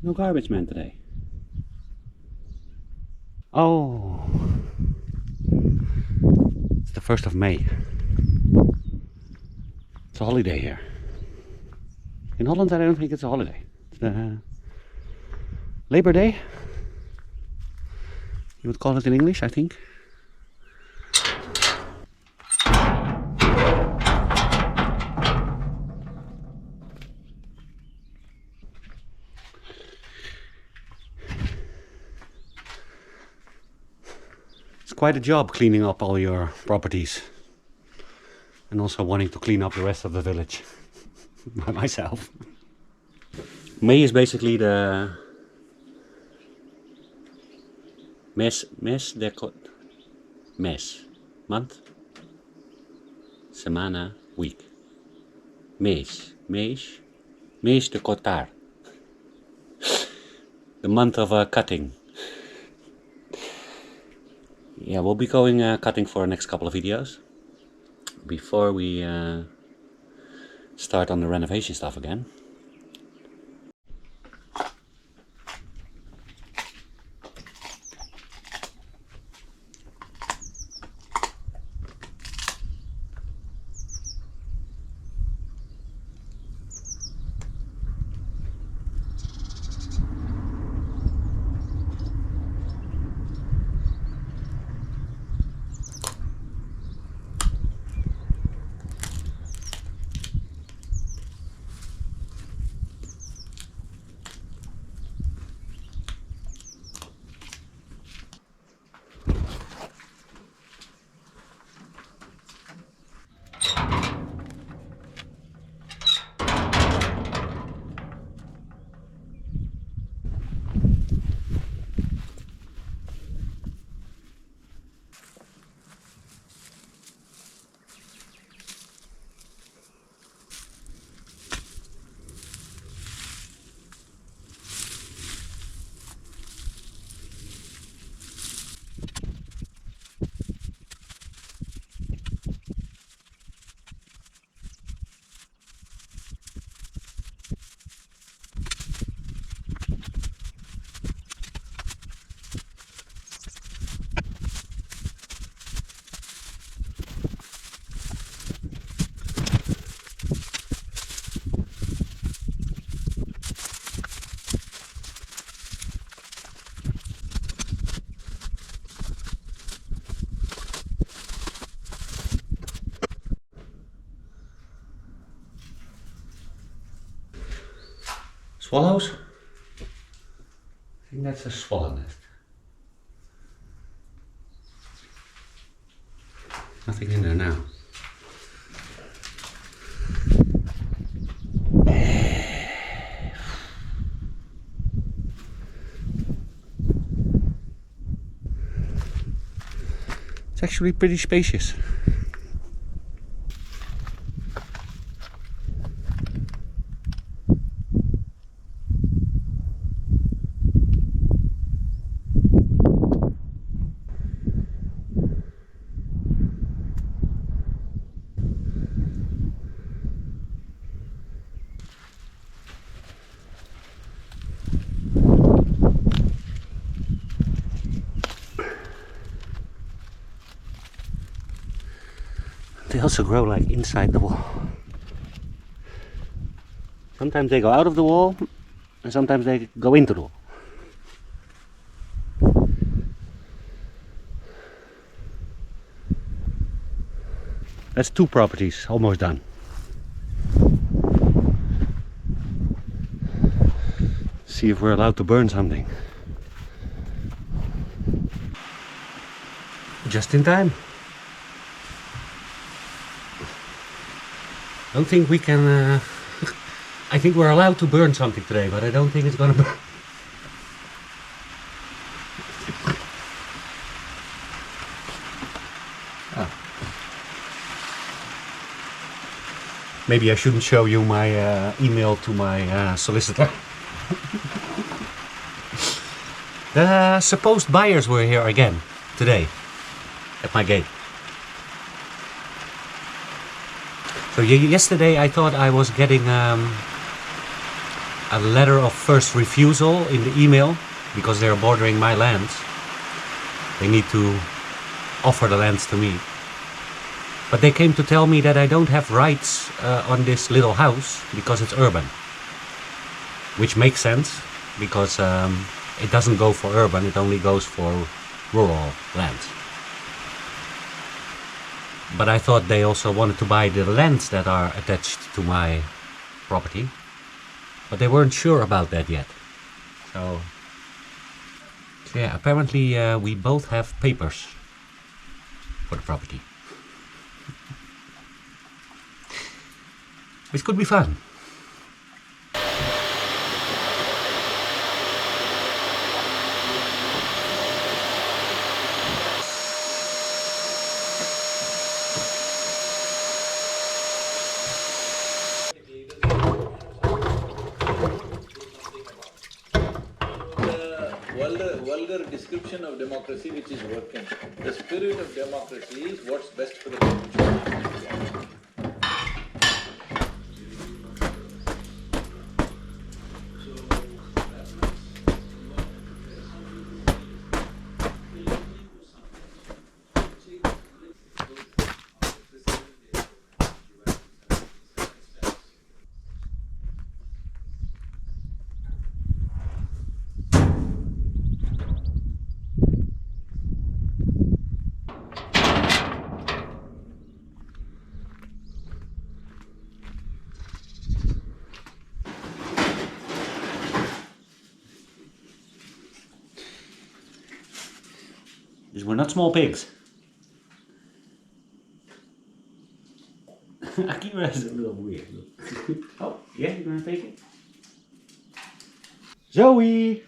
No garbage man today. Oh, it's the 1st of May. It's a holiday here. In Holland, I don't think it's a holiday. It's Labor Day. You would call it in English, I think. It's quite a job cleaning up all your properties. And also wanting to clean up the rest of the village by myself. May is basically the mes month, semana, week. Mês de cortar. The month of cutting. Yeah, we'll be going cutting for the next couple of videos before we start on the renovation stuff again. Swallows? I think that's a swallow nest. Nothing in there now. It's actually pretty spacious. They also grow like inside the wall. Sometimes they go out of the wall and sometimes they go into the wall. That's 2 properties almost done. See if we're allowed to burn something. Just in time. I don't think we can. I think we're allowed to burn something today, but I don't think it's gonna burn. Oh. Maybe I shouldn't show you my email to my solicitor. The supposed buyers were here again today at my gate. So yesterday I thought I was getting a letter of first refusal in the email because they're bordering my lands. They need to offer the lands to me. But they came to tell me that I don't have rights on this little house because it's urban. Which makes sense, because it doesn't go for urban, it only goes for rural lands. But I thought they also wanted to buy the lands that are attached to my property. But they weren't sure about that yet. So yeah, apparently we both have papers for the property. Which could be fun. Vulgar description of democracy which is working. The spirit of democracy is what's best for the people. These were not small pigs. Akira is a little weird. Oh, yeah, you're gonna take it? Zoe!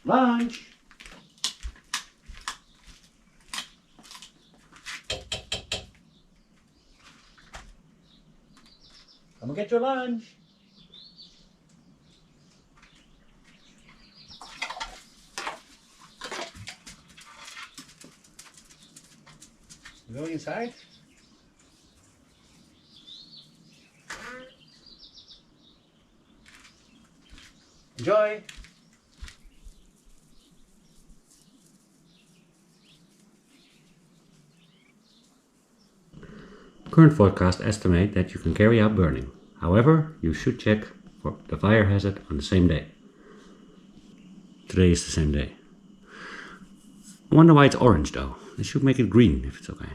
Lunch! Come and get your lunch! Going inside? Enjoy! Current forecast estimate that you can carry out burning. However, you should check for the fire hazard on the same day. Today is the same day. I wonder why it's orange though. They should make it green if it's okay.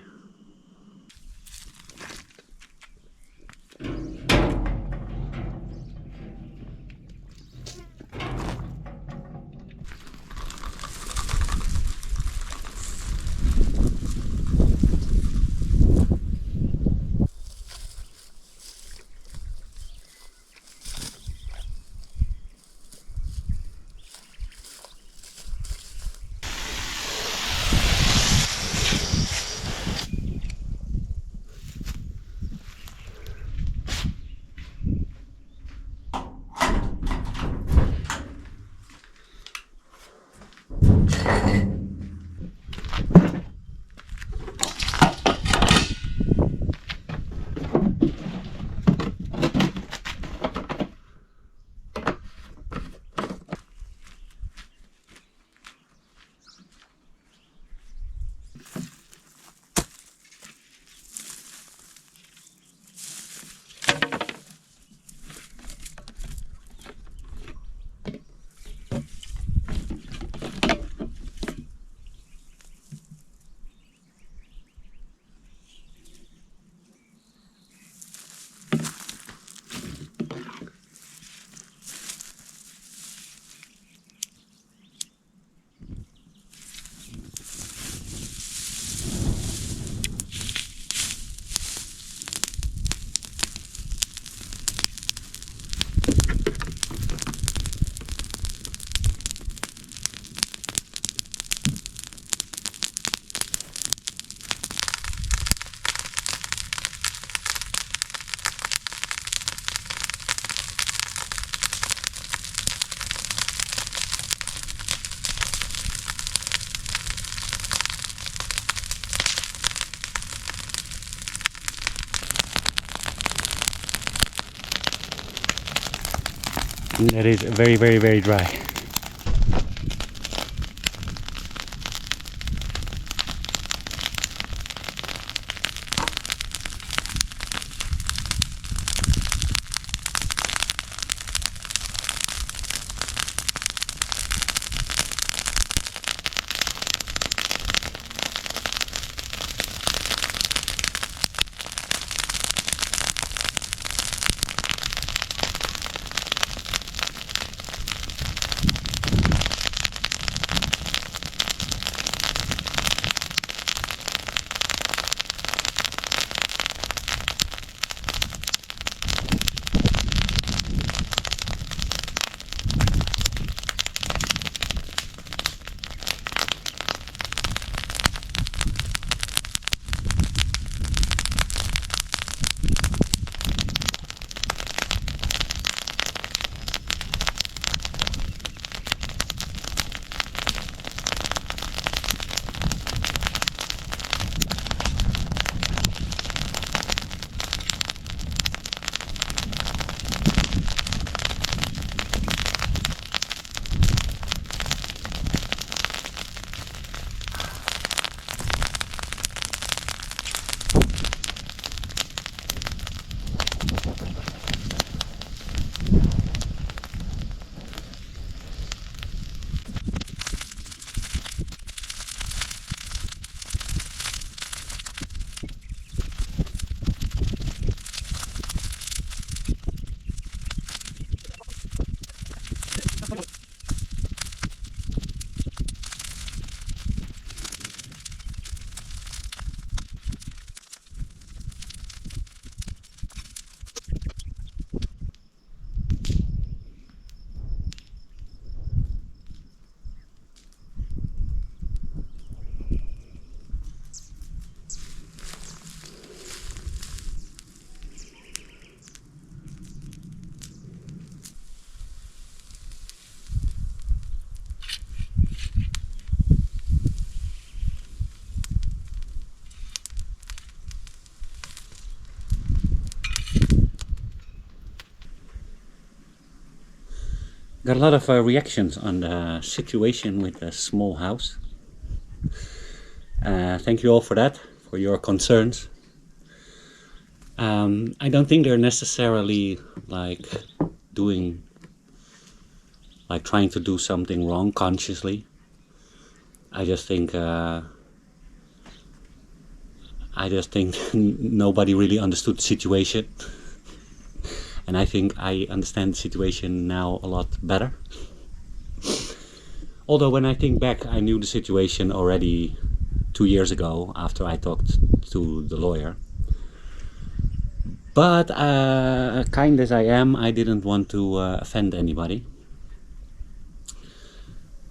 that is very, very, very dry. Got a lot of reactions on the situation with the small house. Thank you all for that, for your concerns. I don't think they're necessarily like trying to do something wrong consciously. I just think nobody really understood the situation. And I think I understand the situation now a lot better. Although when I think back, I knew the situation already 2 years ago after I talked to the lawyer. But kind as I am, I didn't want to offend anybody.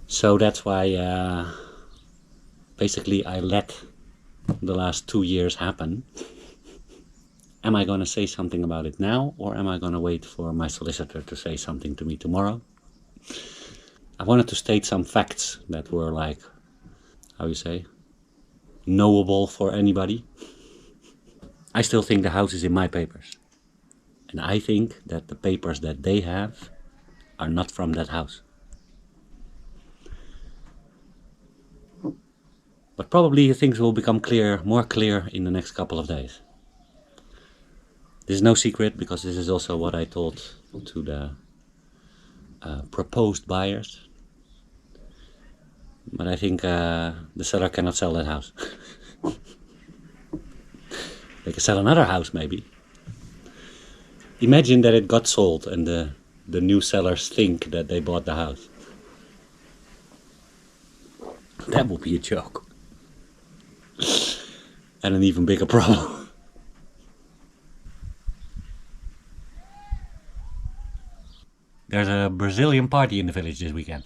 So that's why basically I let the last 2 years happen. Am I going to say something about it now, or am I going to wait for my solicitor to say something to me tomorrow? I wanted to state some facts that were like, how you say, knowable for anybody. I still think the house is in my papers. And I think that the papers that they have are not from that house. But probably things will become more clear in the next couple of days. This is no secret, because this is also what I told to the proposed buyers. But I think the seller cannot sell that house. They can sell another house maybe. Imagine that it got sold and the new sellers think that they bought the house. That would be a joke. And an even bigger problem. There's a Brazilian party in the village this weekend.